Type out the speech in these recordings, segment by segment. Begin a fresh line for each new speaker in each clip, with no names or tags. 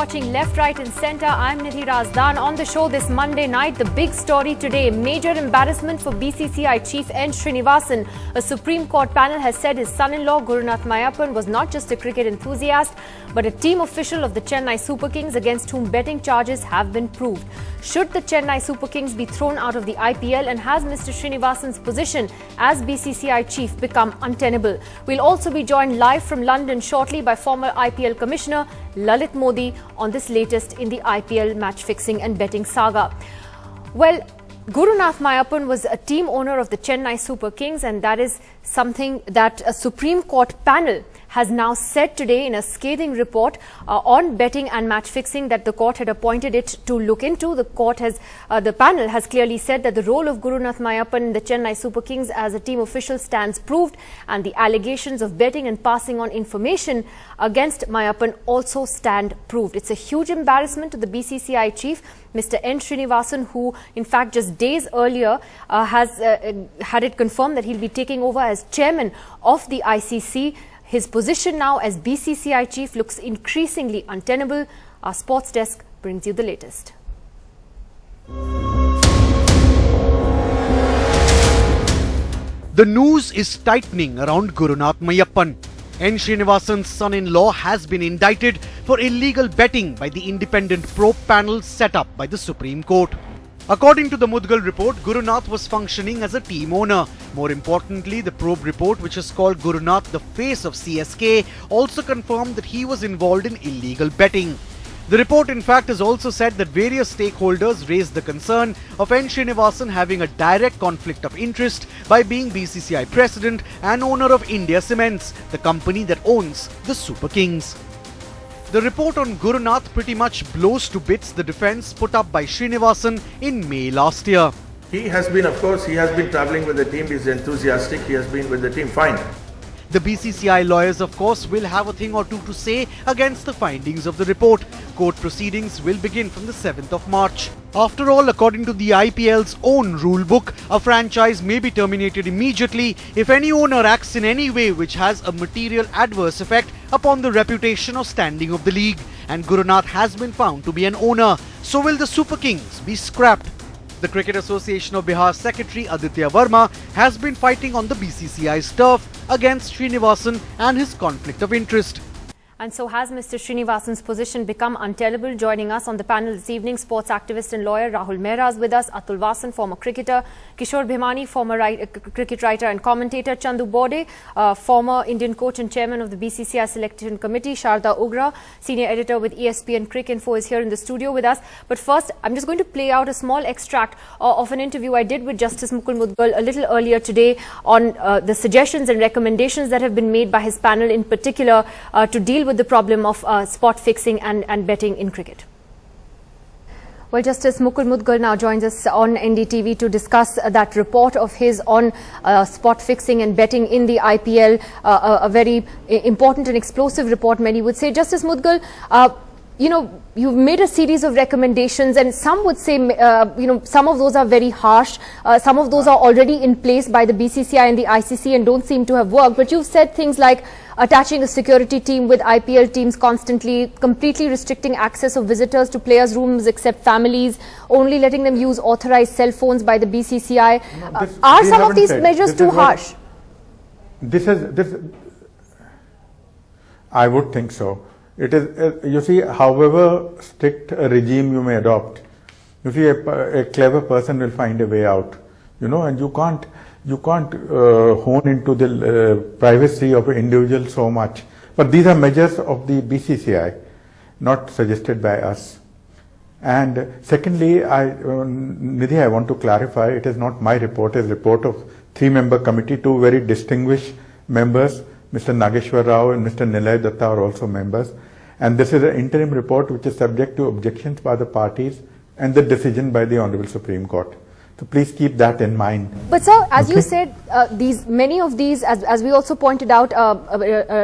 watching Left, Right and Centre. I'm Nidhi Razdan. On the show this Monday night, the big story today, major embarrassment for BCCI Chief N Srinivasan. A Supreme Court panel has said his son-in-law Gurunath Meiyappan was not just a cricket enthusiast, but a team official of the Chennai Super Kings against whom betting charges have been proved. Should the Chennai Super Kings be thrown out of the IPL, and has Mr Srinivasan's position as BCCI chief become untenable? We'll also be joined live from London shortly by former IPL Commissioner Lalit Modi on this latest in the IPL match fixing and betting saga. Well, Gurunath Meiyappan was a team owner of the Chennai Super Kings, and that is something that a Supreme Court panel has now said today in a scathing report on betting and match fixing that the court had appointed it to look into. The panel has clearly said that the role of Gurunath Meiyappan in the Chennai Super Kings as a team official stands proved, and the allegations of betting and passing on information against Meiyappan also stand proved. It's a huge embarrassment to the BCCI chief, Mr N Srinivasan, who in fact just days earlier has had it confirmed that he'll be taking over as chairman of the ICC. His position now as BCCI chief looks increasingly untenable. Our sports desk brings you the latest.
The news is tightening around Gurunath Meiyappan. N Srinivasan's son-in-law has been indicted for illegal betting by the independent probe panel set up by the Supreme Court. According to the Mudgal report, Gurunath was functioning as a team owner. More importantly, the probe report, which is called Gurunath, the face of CSK, also confirmed that he was involved in illegal betting. The report, in fact, has also said that various stakeholders raised the concern of N Srinivasan having a direct conflict of interest by being BCCI president and owner of India Cements, the company that owns the Super Kings. The report on Gurunath pretty much blows to bits the defence put up by Srinivasan in May last year.
He has been, of course, he has been travelling with the team, he is enthusiastic, he has been with the team, fine.
The BCCI lawyers, of course, will have a thing or two to say against the findings of the report. Court proceedings will begin from the 7th of March. After all, according to the IPL's own rule book, a franchise may be terminated immediately if any owner acts in any way which has a material adverse effect upon the reputation or standing of the league. And Gurunath has been found to be an owner. So will the Super Kings be scrapped? The Cricket Association of Bihar's Secretary Aditya Verma has been fighting on the BCCI's turf against Srinivasan and his conflict of interest.
And so has Mr Srinivasan's position become untenable? Joining us on the panel this evening, sports activist and lawyer Rahul Mehra is with us, Atul Vasan, former cricketer, Kishore Bhimani, former cricket writer and commentator, Chandu Bode, former Indian coach and chairman of the BCCI Selection Committee, Sharda Ugra, senior editor with ESPN Cricinfo, is here in the studio with us. But first, I'm just going to play out a small extract of an interview I did with Justice Mukul Mudgal a little earlier today on the suggestions and recommendations that have been made by his panel, in particular to deal with the problem of spot fixing and betting in cricket. Well, Justice Mukul Mudgal now joins us on NDTV to discuss that report of his on spot fixing and betting in the IPL, a very important and explosive report, many would say. Justice Mudgal, you've made a series of recommendations, and some would say, some of those are very harsh. Some of those are already in place by the BCCI and the ICC and don't seem to have worked. But you've said things like attaching a security team with IPL teams constantly, completely restricting access of visitors to players' rooms except families, only letting them use authorized cell phones by the BCCI. Are some of these measures too harsh?
I would think so. It is, you see, however strict a regime you may adopt, you see, a clever person will find a way out, and you can't hone into the privacy of an individual so much. But these are measures of the BCCI, not suggested by us. And secondly, Nidhi, I want to clarify, it is not my report, it is a report of three-member committee, two very distinguished members, Mr. Nageshwar Rao and Mr. Nilay Datta are also members. And this is an interim report which is subject to objections by the parties and the decision by the Honorable Supreme Court. So please keep that in mind.
But sir, as you said, many of these, as we also pointed out,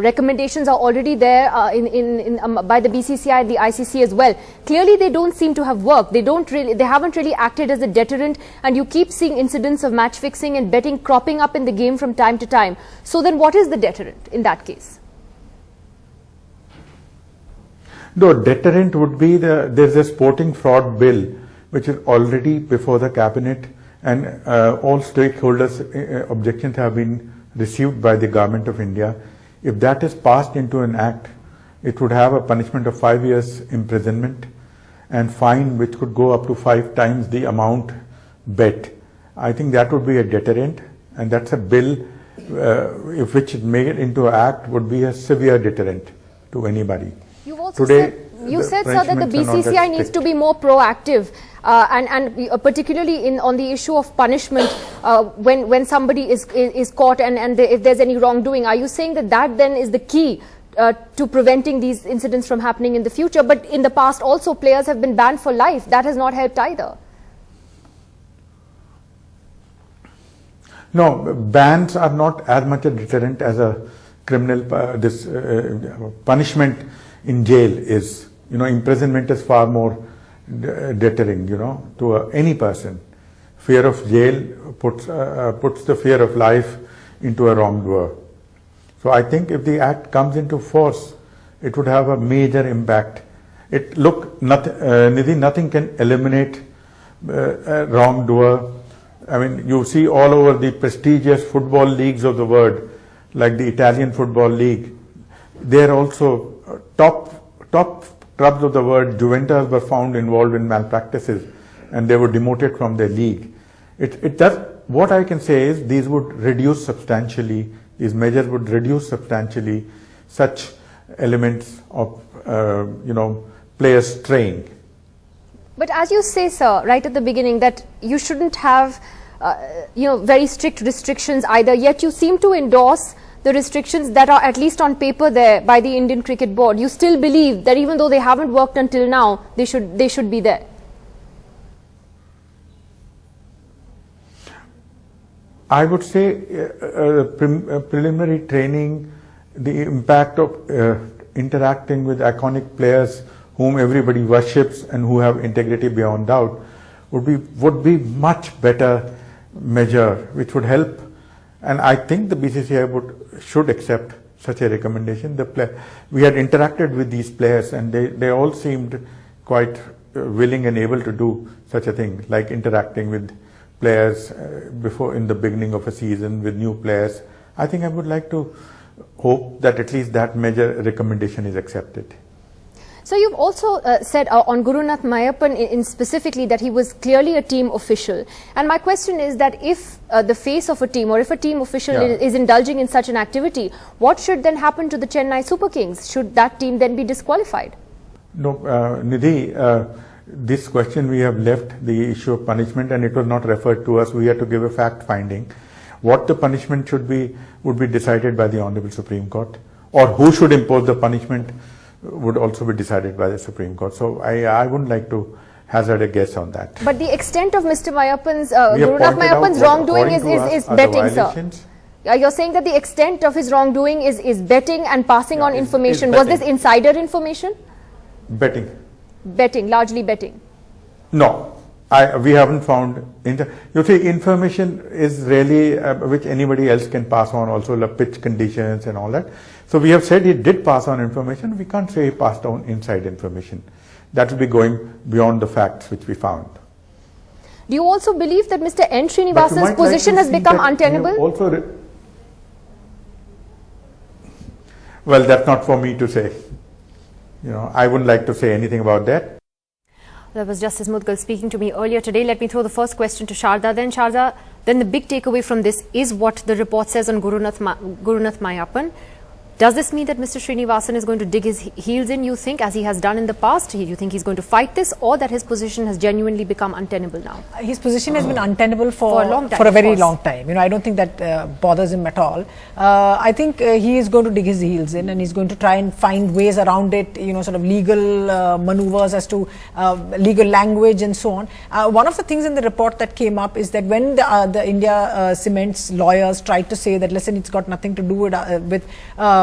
recommendations are already there by the BCCI and the ICC as well. Clearly, they don't seem to have worked. They haven't really acted as a deterrent, and you keep seeing incidents of match fixing and betting cropping up in the game from time to time. So then, what is the deterrent in that case?
No, deterrent would be there's a sporting fraud bill which is already before the cabinet, and all stakeholders' objections have been received by the Government of India. If that is passed into an act, it would have a punishment of 5 years imprisonment and fine which could go up to 5 times the amount bet. I think that would be a deterrent, and that's a bill if which is made into an act would be a severe deterrent to anybody.
You've also said, sir, that the BCCI needs to be more proactive, and particularly on the issue of punishment when somebody is caught and if there's any wrongdoing. Are you saying that then is the key to preventing these incidents from happening in the future? But in the past also players have been banned for life. That has not helped either.
No, bans are not as much a deterrent as a criminal punishment in jail is. Imprisonment is far more deterring, to any person. Fear of jail puts the fear of life into a wrongdoer. So I think if the act comes into force, it would have a major impact. Nidhi, nothing can eliminate a wrongdoer. I mean, you see all over the prestigious football leagues of the world, like the Italian Football League. They are also top clubs of the world. Juventus were found involved in malpractices, and they were demoted from their league. What I can say is these would reduce substantially. These measures would reduce substantially such elements of players straying.
But as you say, sir, right at the beginning, that you shouldn't have very strict restrictions either, yet you seem to endorse the restrictions that are at least on paper there by the Indian Cricket Board. You still believe that even though they haven't worked until now, they should be there.
I would say preliminary training, the impact of interacting with iconic players whom everybody worships and who have integrity beyond doubt would be much better measure, which would help. And I think the BCCI should accept such a recommendation. We had interacted with these players, and they all seemed quite willing and able to do such a thing, like interacting with players before in the beginning of a season with new players. I think I would like to hope that at least that measure recommendation is accepted.
So you've also said on Gurunath Meiyappan in specifically that he was clearly a team official. And my question is that if the face of a team or if a team official is indulging in such an activity, what should then happen to the Chennai Super Kings? Should that team then be disqualified? No,
Nidhi, this question we have left the issue of punishment, and it was not referred to us. We had to give a fact finding. What the punishment should be would be decided by the Honorable Supreme Court, or who should impose the punishment would also be decided by the Supreme Court. So I wouldn't like to hazard a guess on that.
But the extent of Mr. Meiyappan's, Gurunath Meiyappan's wrongdoing is betting, sir. You're saying that the extent of his wrongdoing is betting and passing on information. Was this insider information?
Betting.
Betting, largely betting.
No, we haven't found. You see, information is really which anybody else can pass on, also the pitch conditions and all that. So we have said he did pass on information. We can't say he passed on inside information. That will be going beyond the facts which we found.
Do you also believe that Mr. N Srinivasan's position has become untenable?
Well, that's not for me to say. I wouldn't like to say anything about that.
That was Justice Mudgal speaking to me earlier today. Let me throw the first question to Sharda. Then Sharda, then the big takeaway from this is what the report says on Gurunath Meiyappan. Does this mean that Mr. Srinivasan is going to dig his heels in, you think, as he has done in the past? Do you think he's going to fight this, or that his position has genuinely become untenable now?
His position has been untenable for a long time, for a very long time. I don't think that bothers him at all. I think he is going to dig his heels in, and he's going to try and find ways around it, sort of legal maneuvers as to legal language and so on. One of the things in the report that came up is that when the India Cements lawyers tried to say that, listen, it's got nothing to do with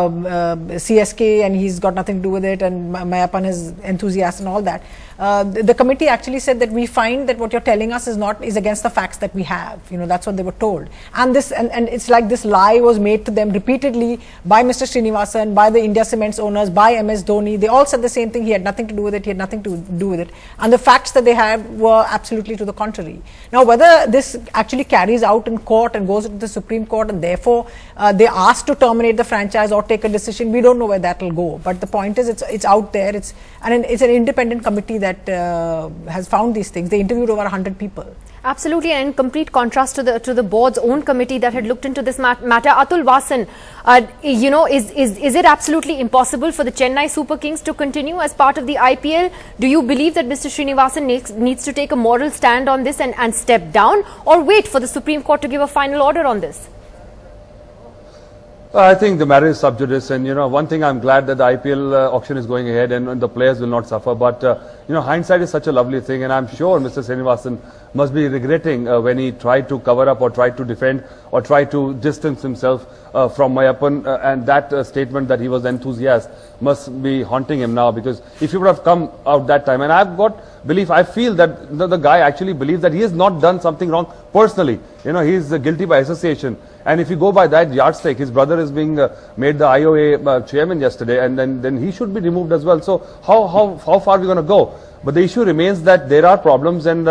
CSK and he's got nothing to do with it, and Meiyappan is enthusiast and all that. The committee actually said that we find that what you're telling us is against the facts that we have. You know, that's what they were told. And it's like this lie was made to them repeatedly by Mr. Srinivasan, by the India Cements owners, by MS Dhoni. They all said the same thing. He had nothing to do with it. He had nothing to do with it. And the facts that they have were absolutely to the contrary. Now, whether this actually carries out in court and goes to the Supreme Court and therefore they asked to terminate the franchise or take a decision, we don't know where that will go. But the point is, it's out there. It's an independent committee that has found these things. They interviewed over 100 people.
Absolutely, and in complete contrast to the board's own committee that had looked into this matter. Atul Vasan, you know, is it absolutely impossible for the Chennai Super Kings to continue as part of the IPL? Do you believe that Mr. Srinivasan needs to take a moral stand on this and step down, or wait for the Supreme Court to give a final order on this?
I think the matter is sub judice, and you know, one thing I'm glad that the IPL auction is going ahead and the players will not suffer. But you know, hindsight is such a lovely thing, and I'm sure Mr. Srinivasan must be regretting when he tried to cover up or tried to defend or tried to distance himself from Meiyappan, and that statement that he was an enthusiast must be haunting him now, because if he would have come out that time, and I've got belief, I feel that the guy actually believes that he has not done something wrong personally. You know, he is guilty by association. And if you go by that yardstick, his brother is being made the IOA chairman yesterday, and then he should be removed as well. So how far are we going to go? But the issue remains that there are problems, and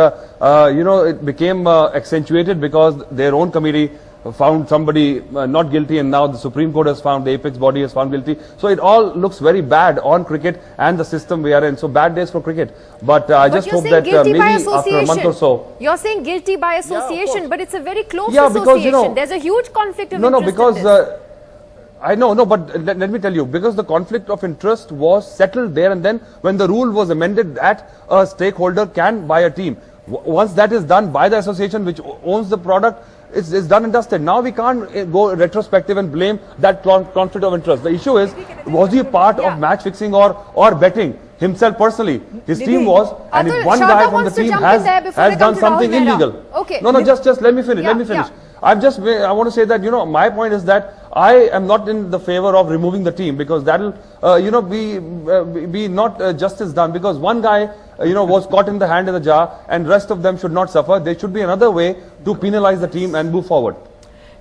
you know, it became accentuated because their own committee found somebody not guilty, and now the Supreme Court has found, the apex body has found guilty. So it all looks very bad on cricket and the system we are in. So bad days for cricket. But I just hope that maybe after a month or so.
You're saying guilty by association, but it's a very close
association.
Because, you know, there's a huge conflict of interest
because
in this.
I know, no, but let me tell you, because the conflict of interest was settled there and then when the rule was amended that a stakeholder can buy a team. Once that is done by the association which owns the product, it's done and dusted. Now we can't go retrospective and blame that conflict of interest. The issue is, was he part of match fixing or betting himself personally? His team was, and if one guy from the team has done something illegal.
Okay.
No, just let me finish. I want to say that, you know, my point is that I am not in the favor of removing the team, because that will, you know, be not justice done, because one guy, you know, was caught in the hand in the jar, and rest of them should not suffer. There should be another way to penalize the team and move forward.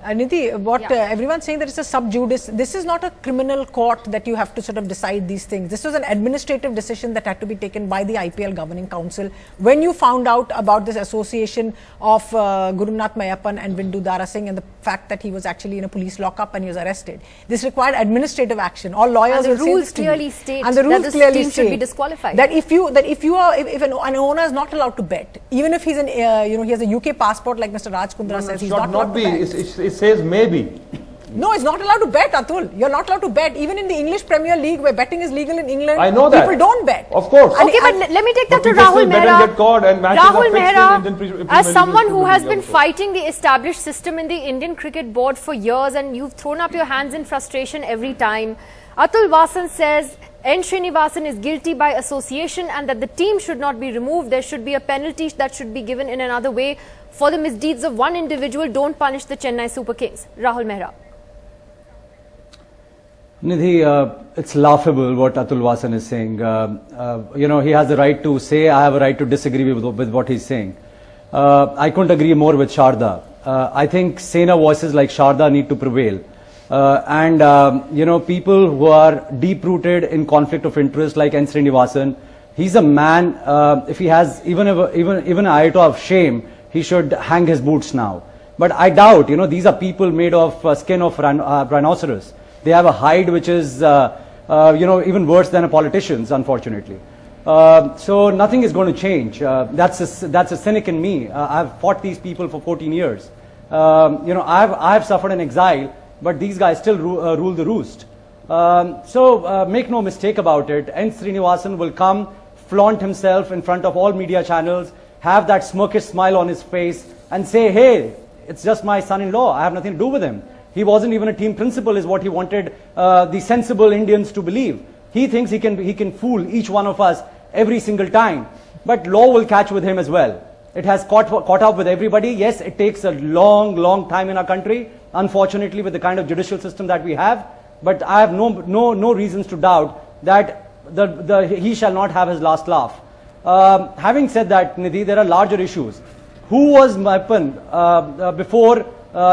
Nidhi, what everyone's saying that it's a sub judice. This is not a criminal court that you have to sort of decide these things. This was an administrative decision that had to be taken by the IPL Governing Council. When you found out about this association of Gurunath Meiyappan and Bindu Dara Singh and the fact that he was actually in a police lockup and he was arrested, this required administrative action. All lawyers will say this to you. And the rules clearly state
should be disqualified.
That if an owner is not allowed to bet, even if he's an you know, he has a UK passport like Mr. Raj Kundra says, he's not allowed to bet.
It says maybe.
No, it's not allowed to bet, Atul. You're not allowed to bet. Even in the English Premier League, where betting is legal in England,
I know that.
People don't bet.
Of course.
Okay, but let me take that to Rahul Mehra.
Rahul Mehra,
as someone who has been fighting the established system in the Indian Cricket Board for years, and you've thrown up your hands in frustration every time, Atul Vasan says N Srinivasan is guilty by association and that the team should not be removed. There should be a penalty that should be given in another way. For the misdeeds of one individual, don't punish the Chennai Super Kings. Rahul Mehra.
Nidhi, it's laughable what Atul Vasan is saying. You know, he has the right to say, I have a right to disagree with what he's saying. I couldn't agree more with Sharda. I think saner voices like Sharda need to prevail. You know, people who are deep-rooted in conflict of interest like N Srinivasan, he's a man, if he has even an iota of shame, he should hang his boots now. But I doubt, you know, these are people made of skin of rhinoceros. They have a hide which is, you know, even worse than a politician's, unfortunately. So nothing is going to change. That's a cynic in me. I've fought these people for 14 years. You know, I've suffered an exile, but these guys still rule the roost. So make no mistake about it. N Srinivasan will come, flaunt himself in front of all media channels, have that smirkish smile on his face and say, hey, it's just my son-in-law. I have nothing to do with him. He wasn't even a team principal is what he wanted the sensible Indians to believe. He thinks he can fool each one of us every single time. But law will catch with him as well. It has caught up with everybody. Yes, it takes a long time in our country, unfortunately, with the kind of judicial system that we have. But I have no reasons to doubt that he shall not have his last laugh. Having said that, Nidhi, there are larger issues. Who was Meiyappan before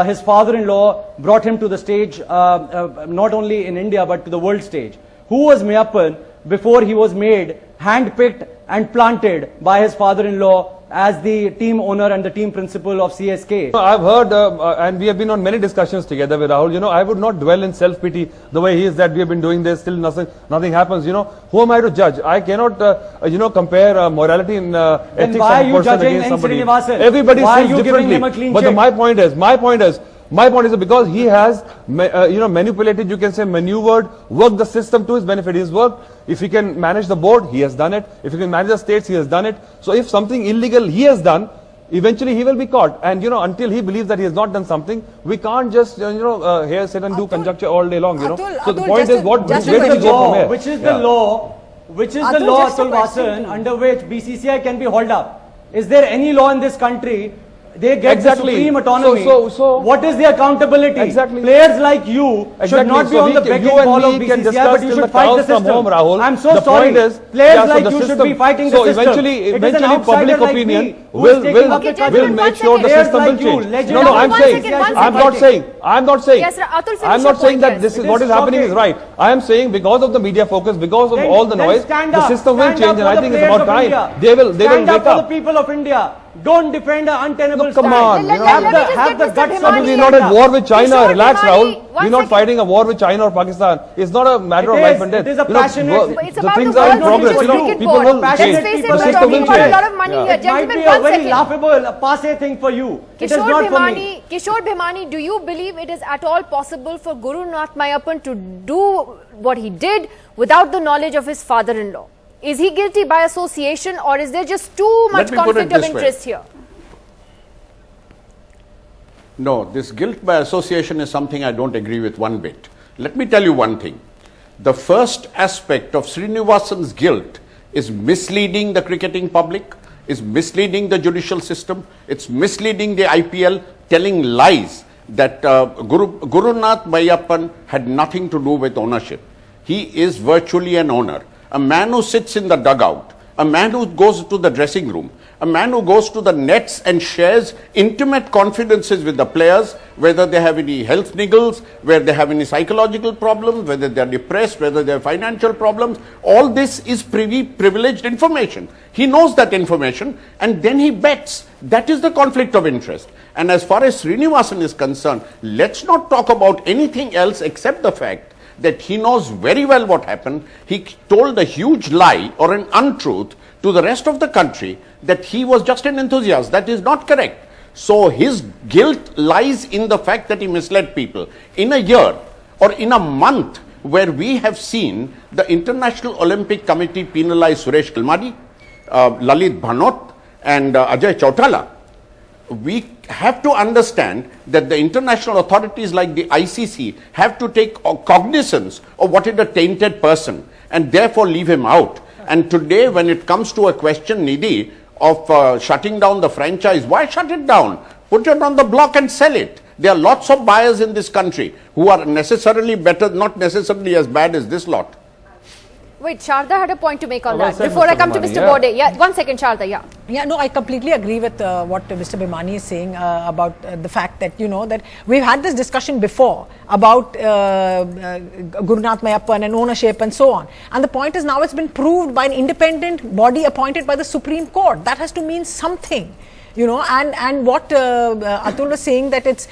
his father-in-law brought him to the stage, not only in India but to the world stage? Who was Meiyappan before he was made, hand-picked and planted by his father-in-law as the team owner and the team principal of CSK?
I've heard, and we have been on many discussions together with Rahul. You know, I would not dwell in self-pity the way he is, that we have been doing this, still nothing happens. You know, who am I to judge? I cannot, compare morality and ethics of a person against somebody. Everybody sees differently. But my point is because he has, manipulated, you can say, maneuvered, worked the system to his benefit. He's worked. If he can manage the board, he has done it. If he can manage the states, he has done it. So if something illegal he has done, eventually he will be caught. And, until he believes that he has not done something, we can't just, here sit and do conjecture all day long, So the point is, where do we go from here?
Which is the law, Atul Vasan, under which BCCI can be hauled up? Is there any law in this country? They get the supreme autonomy.
So
what is the accountability?
Exactly.
Players like you should not be on the begging ball of BCCI, but you should fight the system. I'm so sorry. Players like you should be fighting the system.
So eventually public opinion will make sure the system will change. No, I'm not saying that this is what is happening is right. I am saying because of the media focus, because of all the noise, the system will change, and I think it's about time they will wake up.
Stand up for the people of India. Don't defend an untenable
come on,
have the guts.
We're not at war with China. Relax, Rahul. We're not fighting a war with China or Pakistan. It's not a matter of life and death.
It is a passionate.
The things are in progress. People will change. The system will change.
It might be a very laughable, passe thing for you. It is not for me.
Kishore Bhimani, do you believe it is at all possible for Gurunath Meiyappan to do what he did without the knowledge of his father-in-law? Is he guilty by association, or is there just too much conflict of interest here?
No, this guilt by association is something I don't agree with one bit. Let me tell you one thing. The first aspect of Srinivasan's guilt is misleading the cricketing public, is misleading the judicial system, it's misleading the IPL, telling lies that Gurunath Meiyappan had nothing to do with ownership. He is virtually an owner. A man who sits in the dugout, a man who goes to the dressing room, a man who goes to the nets and shares intimate confidences with the players, whether they have any health niggles, whether they have any psychological problems, whether they are depressed, whether they have financial problems. All this is privileged information. He knows that information and then he bets. That is the conflict of interest. And as far as Srinivasan is concerned, let's not talk about anything else except the fact that he knows very well what happened. He told a huge lie or an untruth to the rest of the country that he was just an enthusiast. That is not correct. So his guilt lies in the fact that he misled people. In a year or in a month where we have seen the International Olympic Committee penalize Suresh Kalmadi, Lalit Bhanot and Ajay Chautala, we have to understand that the international authorities like the ICC have to take cognizance of what is a tainted person and therefore leave him out. And today when it comes to a question, Nidhi, of shutting down the franchise, why shut it down? Put it on the block and sell it. There are lots of buyers in this country who are necessarily better, not necessarily as bad as this lot.
Wait, Sharda had a point to make on that. Before I come to Mr. Bode. Yeah, 1 second, Sharda.
Yeah, no, I completely agree with what Mr. Bhimani is saying about the fact that, that we've had this discussion before about Gurunath Meiyappan and ownership and so on. And the point is now it's been proved by an independent body appointed by the Supreme Court. That has to mean something. And what Atul was saying, that it's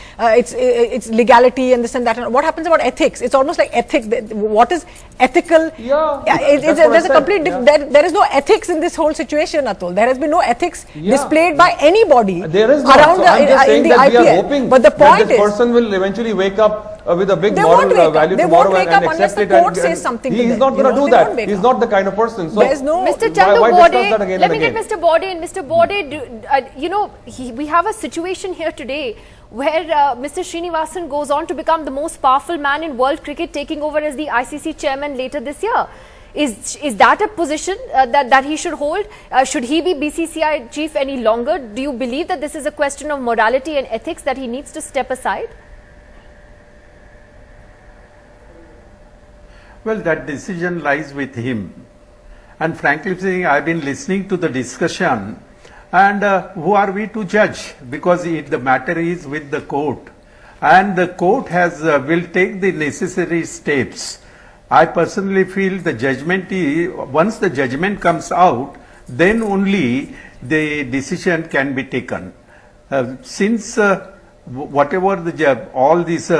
legality and this and that. And what happens about ethics? It's almost like ethics. What is ethical? There's a complete. There is no ethics in this whole situation, Atul. There has been no ethics displayed by anybody
there is
around in the IPL.
We are hoping
but the point
that this person will eventually wake up with a big moral value tomorrow and accept it. He's not going to do that. He's not the kind of person. So
there's no.
Mr. Chandu Bode, let me get Mr. Bode in. Mr. Bode, we have a situation here today where Mr. Srinivasan goes on to become the most powerful man in world cricket, taking over as the ICC chairman later this year. Is that a position that he should hold? Should he be BCCI chief any longer? Do you believe that this is a question of morality and ethics that he needs to step aside?
Well, that decision lies with him. And frankly saying, I've been listening to the discussion, and who are we to judge? Because the matter is with the court, and the court has will take the necessary steps. I personally feel the judgment is, once the judgment comes out, then only the decision can be taken. Since whatever all these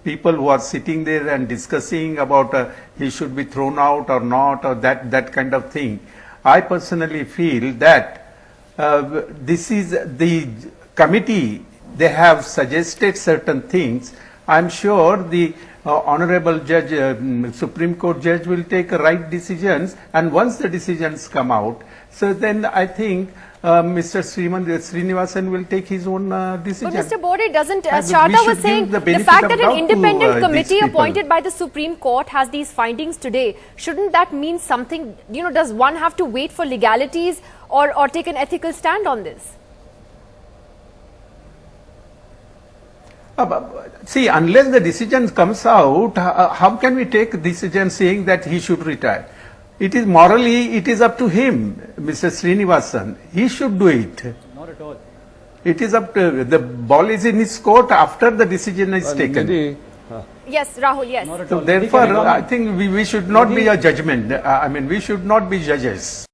people who are sitting there and discussing about he should be thrown out or not, or that kind of thing, I personally feel that this is the committee, they have suggested certain things. I'm sure the honorable judge, Supreme Court judge will take right decisions, and once the decisions come out, so then I think Mr. Srinivasan will take his own decision.
But Mr. Bode, doesn't, as Sharda was saying, the fact that an independent committee appointed by the Supreme Court has these findings today, shouldn't that mean something? You know, does one have to wait for legalities or take an ethical stand on this?
See, unless the decision comes out, how can we take a decision saying that he should retire? It is morally, it is up to him, Mr. Srinivasan. He should do it.
Not at all.
It is up to, the ball is in his court after the decision is taken.
Yes, Rahul, yes.
So therefore, I think we should not be a judgment. I mean, we should not be judges.